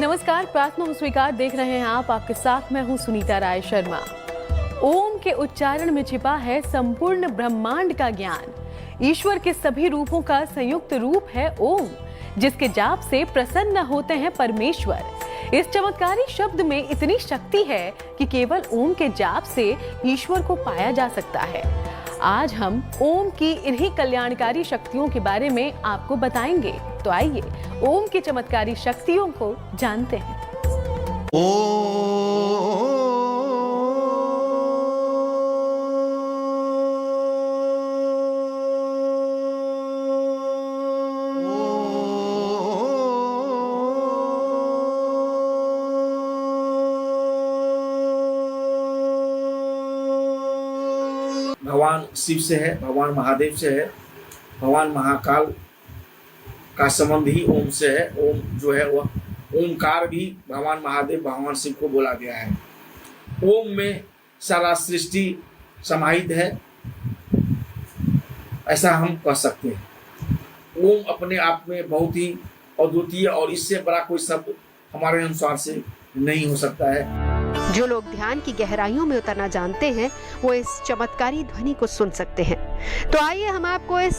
नमस्कार, प्रार्थना हो स्वीकार देख रहे हैं आप। आपके साथ मैं हूं सुनीता राय शर्मा। ओम के उच्चारण में छिपा है संपूर्ण ब्रह्मांड का ज्ञान। ईश्वर के सभी रूपों का संयुक्त रूप है ओम, जिसके जाप से प्रसन्न होते हैं परमेश्वर। इस चमत्कारी शब्द में इतनी शक्ति है कि केवल ओम के जाप से ईश्वर को पाया जा सकता है। आज हम ओम की इन्हीं कल्याणकारी शक्तियों के बारे में आपको बताएंगे। तो आइए ओम की चमत्कारी शक्तियों को जानते हैं। भगवान शिव से है, भगवान महादेव से है, भगवान महाकाल का संबंध ही ओम से है। ओम जो है वह ओमकार भी भगवान महादेव भगवान शिव को बोला गया है। ओम में सारा सृष्टि समाहित है, ऐसा हम कह सकते हैं। ओम अपने आप में बहुत ही अद्वितीय और इससे बड़ा कोई शब्द हमारे अनुसार से नहीं हो सकता है। जो लोग ध्यान की गहराइयों में उतरना जानते हैं वो इस चमत्कारी ध्वनि को सुन सकते हैं। तो आइए हम आपको इस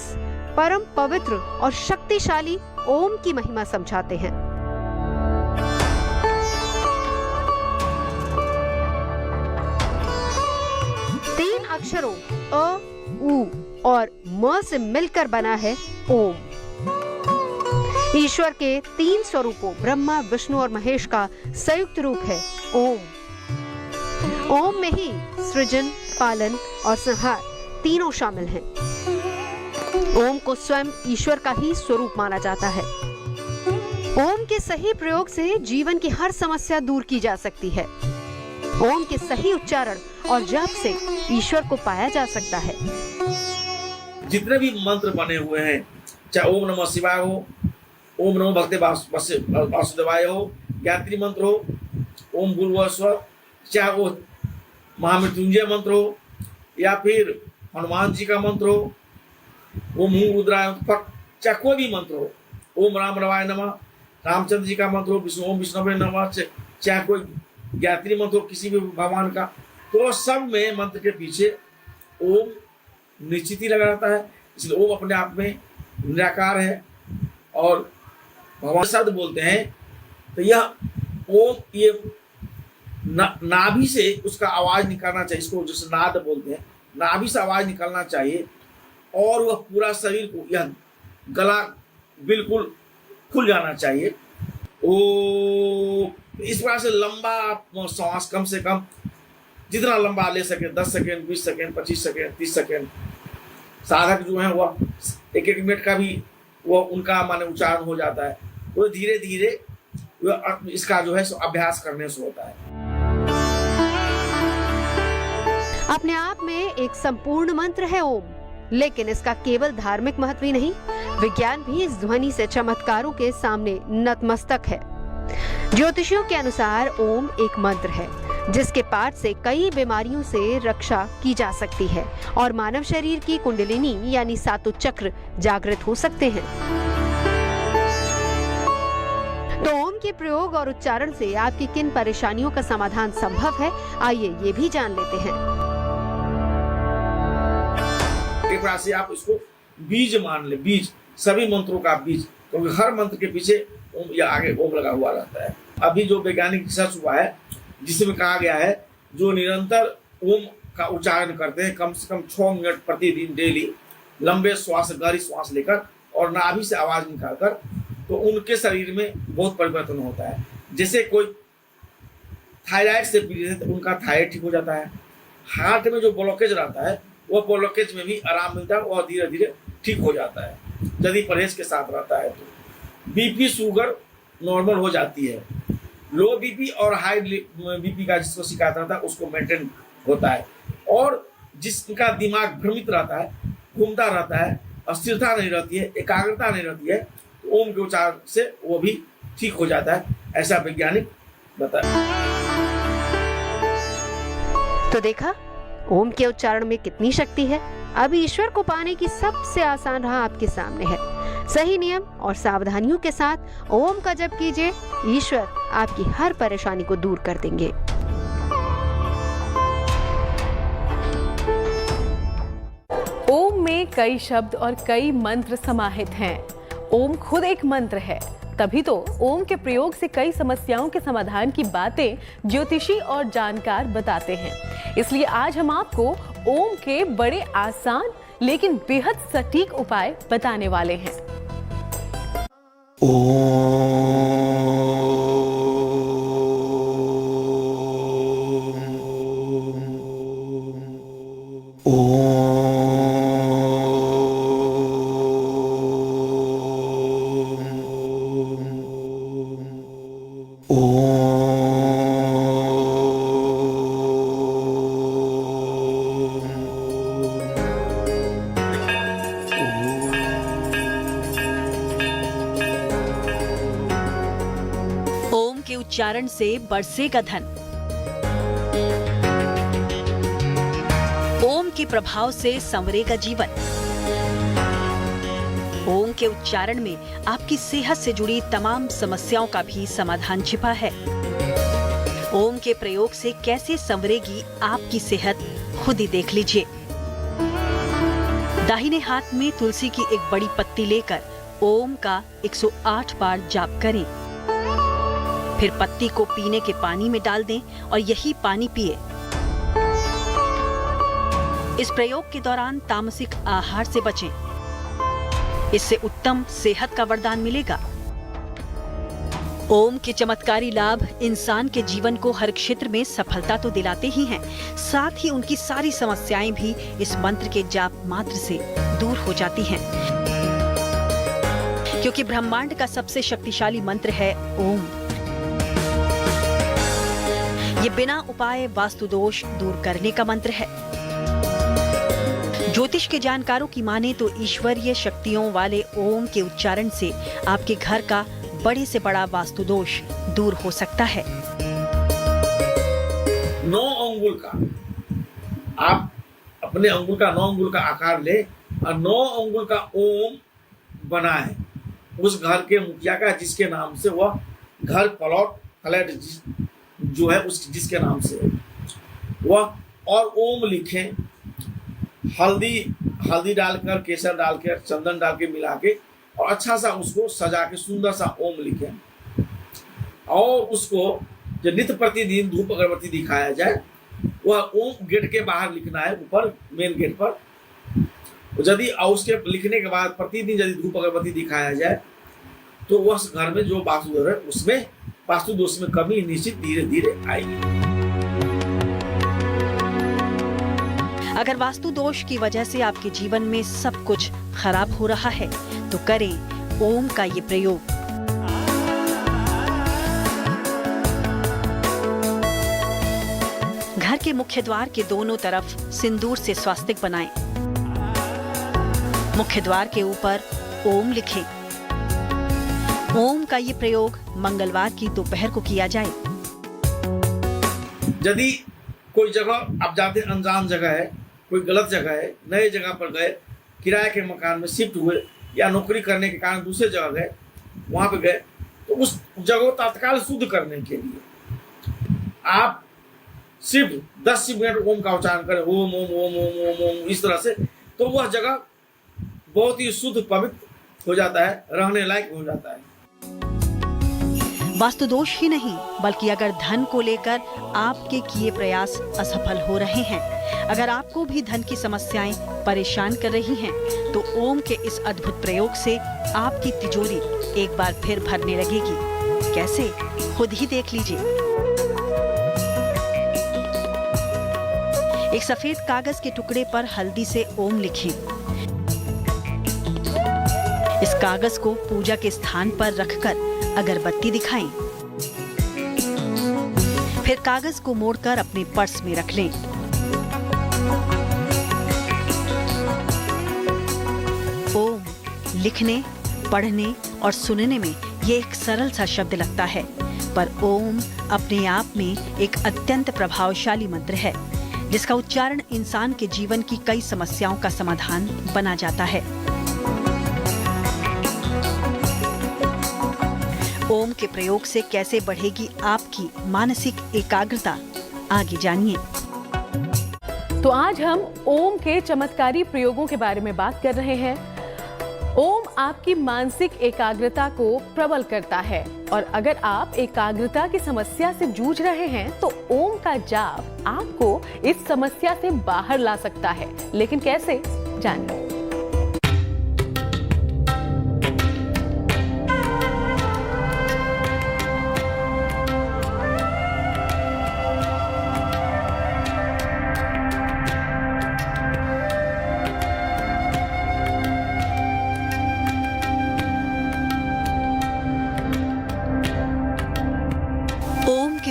परम पवित्र और शक्तिशाली ओम की महिमा समझाते हैं। तीन अक्षरों अ, उ और म से मिलकर बना है ओम। ईश्वर के तीन स्वरूपों ब्रह्मा, विष्णु और महेश का संयुक्त रूप है ओम। ओम में ही सृजन, पालन और संहार तीनों शामिल हैं। ओम को स्वयं ईश्वर का ही स्वरूप माना जाता है। ओम के सही प्रयोग से जीवन की हर समस्या दूर की जा सकती है। ओम के सही उच्चारण और जप से ईश्वर को पाया जा सकता है। जितने भी मंत्र बने हुए हैं, चाहे ओम नमः शिवाय हो, ओम नमो भगवते वासुदेवाय हो, गायत्री मंत्र हो, ओम भूर्भुवः स्वः, चाहे वो महामृत्युंजय मंत्र हो या फिर हनुमान जी का मंत्र हो, ओम हूं रुद्राय फट, चाहे कोई भी मंत्र हो, ओम राम रवाय नमः, रामचंद्र जी का मंत्र हो, विष्णु ओम विष्णुवे नमः, चाहे कोई गायत्री मंत्र हो किसी भी भगवान का, तो सब में मंत्र के पीछे ओम निश्चित ही लगा रहता है। इसलिए ओम अपने आप में निराकार है और भगवान शब्द बोलते हैं तो यह ओम ये नाभि से उसका आवाज निकालना चाहिए। इसको जैसे नाद बोलते हैं, नाभि से आवाज निकलना चाहिए और वह पूरा शरीर को, यह गला बिल्कुल खुल जाना चाहिए। ओ इस प्रकार से लंबा श्वास, कम से कम जितना लंबा ले सके, 10 सेकेंड, 20 सेकेंड, 25 सेकेंड, 30 सेकेंड। साधक जो है वह 1-1 मिनट का भी वह उनका माने उच्चारण हो जाता है। वो धीरे धीरे इसका जो है अभ्यास करने से होता है। अपने आप में एक संपूर्ण मंत्र है ओम, लेकिन इसका केवल धार्मिक महत्व ही नहीं, विज्ञान भी इस ध्वनि से चमत्कारों के सामने नतमस्तक है। ज्योतिषियों के अनुसार ओम एक मंत्र है जिसके पाठ से कई बीमारियों से रक्षा की जा सकती है और मानव शरीर की कुंडलिनी यानी सातों चक्र जागृत हो सकते हैं। तो ओम के प्रयोग और उच्चारण से आपकी किन परेशानियों का समाधान संभव है, आइए ये भी जान लेते हैं। एक प्रकार से आप इसको बीज मान ले, बीज, सभी मंत्रों का बीज, क्योंकि हर मंत्र के पीछे ओम या आगे ओम लगा हुआ रहता है। अभी जो वैज्ञानिक रिसर्च हुआ है जिसमें कहा गया है जो निरंतर ओम का उच्चारण करते हैं कम से कम 6 मिनट प्रतिदिन डेली, लंबे श्वास, गहरी श्वास लेकर और नाभि से आवाज निकालकर, तो उनके शरीर में बहुत परिवर्तन होता है। जैसे कोई थायराइड से पीड़ित है तो उनका थायराइड ठीक हो जाता है। हार्ट में जो ब्लॉकेज रहता है वह ब्लॉकेज में भी आराम मिलता है और धीरे धीरे ठीक हो जाता है यदि परहेज के साथ रहता है। तो बीपी, शुगर नॉर्मल हो जाती है। लो बीपी और हाई बीपी का जिसको शिकायत रहता है उसको मेंटेन होता है। और जिसका दिमाग भ्रमित रहता है, घूमता रहता है, अस्थिरता नहीं रहती है, एकाग्रता नहीं रहती है, तो ओम के उच्चारण से वो भी ठीक हो जाता है, ऐसा वैज्ञानिक बताया। तो देखा ओम के उच्चारण में कितनी शक्ति है। अब ईश्वर को पाने की सबसे आसान राह आपके सामने है। सही नियम और सावधानियों के साथ ओम का जप कीजिए, ईश्वर आपकी हर परेशानी को दूर कर देंगे। ओम में कई शब्द और कई मंत्र समाहित हैं। ओम खुद एक मंत्र है, तभी तो ओम के प्रयोग से कई समस्याओं के समाधान की बातें ज्योतिषी और जानकार बताते हैं। इसलिए आज हम आपको ओम के बड़े आसान लेकिन बेहद सटीक उपाय बताने वाले हैं। ओम के उच्चारण से बरसेगा धन। ओम के प्रभाव से संवरेगा जीवन। ओम के उच्चारण में आपकी सेहत से जुड़ी तमाम समस्याओं का भी समाधान छिपा है। ओम के प्रयोग से कैसे संवरेगी आपकी सेहत, खुद ही देख लीजिए। दाहिने हाथ में तुलसी की एक बड़ी पत्ती लेकर ओम का 108 बार जाप करें। फिर पत्ती को पीने के पानी में डाल दें और यही पानी पिए। इस प्रयोग के दौरान तामसिक आहार से बचें। इससे उत्तम सेहत का वरदान मिलेगा। ओम के चमत्कारी लाभ इंसान के जीवन को हर क्षेत्र में सफलता तो दिलाते ही हैं, साथ ही उनकी सारी समस्याएं भी इस मंत्र के जाप मात्र से दूर हो जाती हैं। क्योंकि ब्रह्मांड का सबसे शक्तिशाली मंत्र है ओम। ये बिना उपाय वास्तु दोष दूर करने का मंत्र है। ज्योतिष के जानकारों की माने तो ईश्वरीय शक्तियों वाले ओम के उच्चारण से आपके घर का बड़े से बड़ा वास्तु दोष दूर हो सकता है। 9 अंगुल का, आप अपने अंगुल का 9 अंगुल का आकार ले और 9 अंगुल का ओम बनाए उस घर के मुखिया का, जिसके नाम से वह घर प्लॉट फ्लैट जो है उस जिसके नाम से वह, और ओम लिखें। हल्दी डालकर, केसर डालकर, चंदन डाल के मिला के और अच्छा सा उसको सजा के सुंदर सा ओम लिखें। और उसको जो नित्य प्रतिदिन धूप अगरबत्ती दिखाया जाए, वह ओम गेट के बाहर लिखना है, ऊपर मेन गेट पर। यदि उसके लिखने के बाद प्रतिदिन यदि धूप अगरबत्ती दिखाया जाए तो वह घर में जो वास्तु दोष है उसमें वास्तु दोष में कमी निश्चित धीरे धीरे आएगी। अगर वास्तु दोष की वजह से आपके जीवन में सब कुछ खराब हो रहा है तो करें ओम का ये प्रयोग। घर के मुख्य द्वार के दोनों तरफ सिंदूर से स्वास्तिक बनाएं। मुख्य द्वार के ऊपर ओम लिखें। ओम का ये प्रयोग मंगलवार की दोपहर को किया जाए। यदि कोई जगह आप जाते अनजान जगह है, कोई गलत जगह है, नए जगह पर गए, किराए के मकान में शिफ्ट हुए या नौकरी करने के कारण दूसरे जगह गए, वहां पे गए, तो उस जगह को तत्काल शुद्ध करने के लिए आप सिर्फ 10 मिनट ओम का उच्चारण करें, ओम ओम ओम ओम ओम ओम, इस तरह से, तो वह जगह बहुत ही शुद्ध पवित्र हो जाता है, रहने लायक हो जाता है। वास्तु दोष ही नहीं बल्कि अगर धन को लेकर आपके किए प्रयास असफल हो रहे हैं, अगर आपको भी धन की समस्याएं परेशान कर रही हैं, तो ओम के इस अद्भुत प्रयोग से आपकी तिजोरी एक बार फिर भरने लगेगी। कैसे, खुद ही देख लीजिए। एक सफेद कागज के टुकड़े पर हल्दी से ओम लिखें। इस कागज को पूजा के स्थान पर रखकर अगरबत्ती दिखाएं। फिर कागज को मोड़कर अपने पर्स में रख लें। ओम लिखने, पढ़ने और सुनने में ये एक सरल सा शब्द लगता है, पर ओम अपने आप में एक अत्यंत प्रभावशाली मंत्र है, जिसका उच्चारण इंसान के जीवन की कई समस्याओं का समाधान बना जाता है। ओम के प्रयोग से कैसे बढ़ेगी आपकी मानसिक एकाग्रता, आगे जानिए। तो आज हम ओम के चमत्कारी प्रयोगों के बारे में बात कर रहे हैं। ओम आपकी मानसिक एकाग्रता को प्रबल करता है और अगर आप एकाग्रता की समस्या से जूझ रहे हैं तो ओम का जाप आपको इस समस्या से बाहर ला सकता है। लेकिन कैसे, जानिए।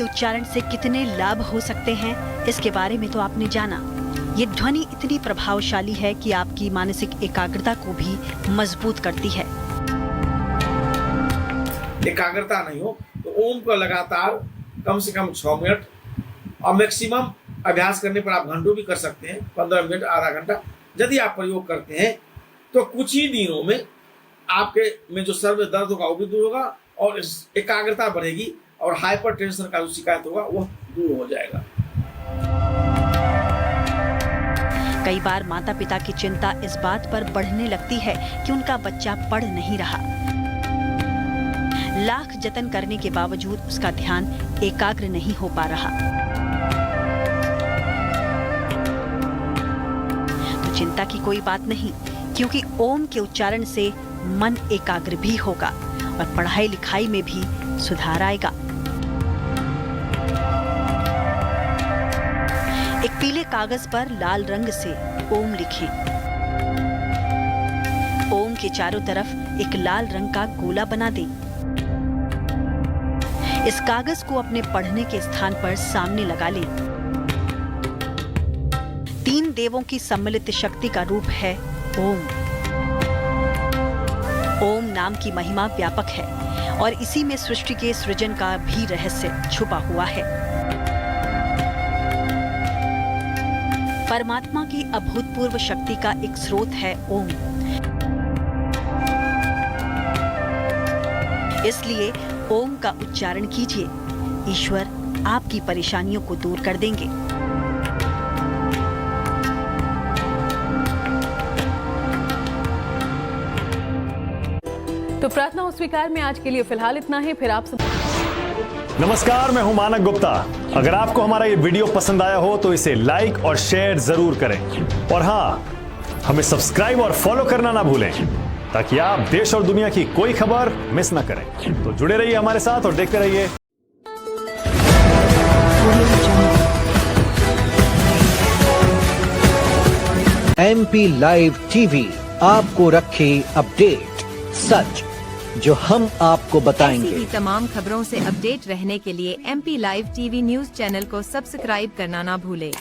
उच्चारण से कितने लाभ हो सकते हैं, इसके बारे में तो आपने जाना। ये ध्वनि इतनी प्रभावशाली है कि आपकी मानसिक एकाग्रता को भी मजबूत करती है। एकाग्रता नहीं हो तो ओम को लगातार कम से कम 6 मिनट और मैक्सिमम अभ्यास करने पर आप घंटों भी कर सकते हैं, 15 मिनट, आधा घंटा यदि आप प्रयोग करते हैं तो कुछ ही दिनों में आपके में जो सर में दर्द होगा वो भी दूर होगा और एकाग्रता बढ़ेगी और हाइपर टेंशन का जो शिकायत होगा वो दूर हो जाएगा। कई बार माता पिता की चिंता इस बात पर बढ़ने लगती है कि उनका बच्चा पढ़ नहीं रहा। लाख जतन करने के बावजूद उसका ध्यान एकाग्र नहीं हो पा रहा। तो चिंता की कोई बात नहीं, क्योंकि ओम के उच्चारण से मन एकाग्र भी होगा और पढ़ाई लिखाई में भी सुधार आएगा। एक पीले कागज पर लाल रंग से ओम लिखें। ओम के चारों तरफ एक लाल रंग का गोला बना दें। इस कागज को अपने पढ़ने के स्थान पर सामने लगा लें। 3 देवों की सम्मिलित शक्ति का रूप है ओम। ओम नाम की महिमा व्यापक है और इसी में सृष्टि के सृजन का भी रहस्य छुपा हुआ है। परमात्मा की अभूतपूर्व शक्ति का एक स्रोत है ओम। इसलिए ओम का उच्चारण कीजिए, ईश्वर आपकी परेशानियों को दूर कर देंगे। तो प्रार्थना और स्वीकार में आज के लिए फिलहाल इतना ही। फिर आप सब नमस्कार, मैं हूं मानक गुप्ता। अगर आपको हमारा ये वीडियो पसंद आया हो तो इसे लाइक और शेयर जरूर करें और हाँ, हमें सब्सक्राइब और फॉलो करना ना भूलें ताकि आप देश और दुनिया की कोई खबर मिस ना करें। तो जुड़े रहिए हमारे साथ और देखते रहिए MP लाइव टीवी, आपको रखे अपडेट। सच जो हम आपको बताएंगे। ऐसी ही तमाम खबरों से अपडेट रहने के लिए MP live TV news channel को सब्सक्राइब करना ना भूले।